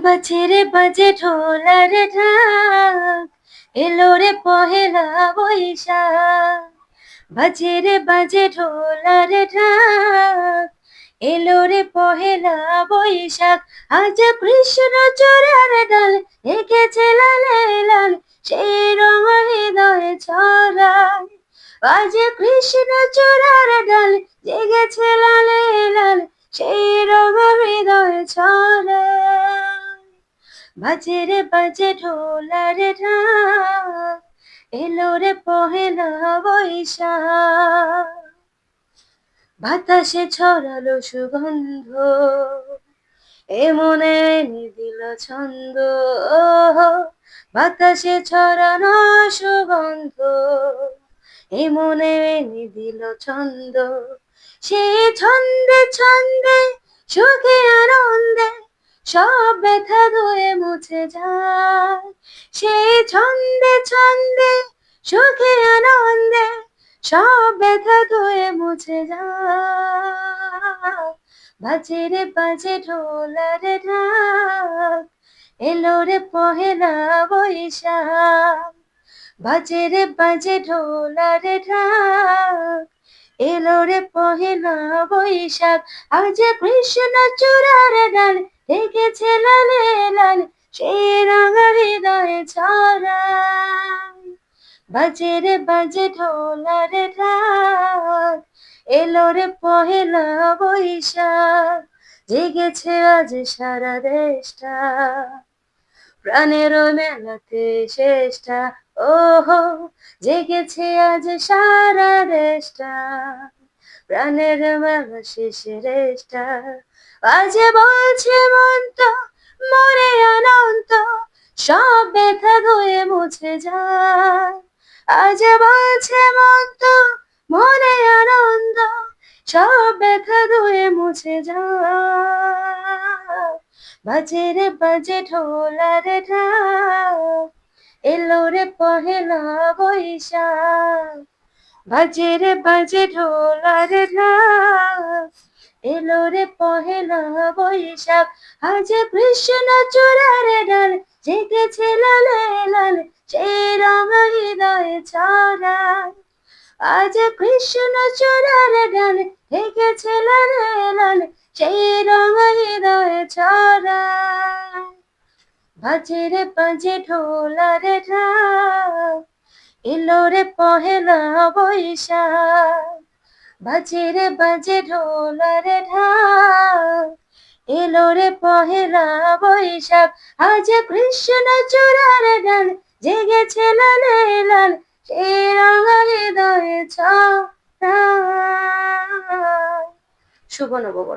বাজে রে বাজে ঢোলার ঢাক, এলো রে পহেলা বৈশাখ। বাজে রে বাজে ঢোলার ঢাক, এলো রে পহেলা বৈশাখ। আজ কৃষ্ণ চূড়ার ডাল এঁকেছে লালে লাল, সেই রঙ হৃদয়ে ছড়ায়। আজ কৃষ্ণ চূড়ার ডাল জেগেছে লালে লাল, সেই রঙ হৃদয়ে ছড়ায়। বাজে রে বাজে ঢোলার ঢাক, এলো রে পহেলা বৈশাখ। বাতাসে ছড়ালো সুগন্ধ, এ মনে এনে দিল ছন্দ। বাতাসে ছড়ানো সুগন্ধ, এ মনে এনে দিল ছন্দ। সে ছন্দে ছন্দে সুখে আনন্দে সব ব্যথা ধুয়ে মুছে যায়। সেই ছন্দে ছন্দে সুখে আনন্দে সব ব্যথা ধুয়ে মুছে যায়। বাজে রে বাজে ঢোলার ঢাক, এলো রে পহেলা বৈশাখ। বাজে রে বাজে ঢোলার ঢাক, এলো রে পহেলা বৈশাখ। আজ কৃষ্ণ চূড়ার ডাল ডেকেছে লালে লাল, সেই রঙ হৃদয়ে ছড়ায়। বাজে রে বাজে ঢোলার ঢাক, এলো রে পহেলা বৈশাখ। জেগেছে আজ সারা দেশটা, প্রাণের মেলাতে শেষটা। ওহো, জেগেছে আজ সারা দেশটা, প্রাণের মেলা শেষে রেশটা। আজ বলছে মন তো মনে অনন্ত, সব ব্যথা ধুয়ে মুছে যায়। আজ বলছে মন তো মনে আনন্দ, সব ব্যথা ধুয়ে মুছে যায়। বাজে রে বাজে ঢোলার ঢাক, এলো রে পহেলা বৈশাখ। বাজে রে বাজে ঢোলার ঢাক, এলো রে পহেলা বৈশাখ। আজ কৃষ্ণ চূড়ার ডাল জেগেছে লালে লাল, সেই রঙ হৃদয়ে ছড়ায়। আজ কৃষ্ণ চূড়ার ডাল জেগেছে লালে লাল, সেই রঙ হৃদয়ে ছড়ায়। বাজে রে বাজে ঢোলার ঢাক, এলো রে পহেলা বৈশাখ। বাজে রে বাজে ঢোলার ঢাক, এলো রে পহেলা বৈশাখ। আজ কৃষ্ণ চূড়ার ডাল জেগেছে লালে লাল, সেই রঙ হৃদয়ে ছড়ায়। শুভ নববর্ষ।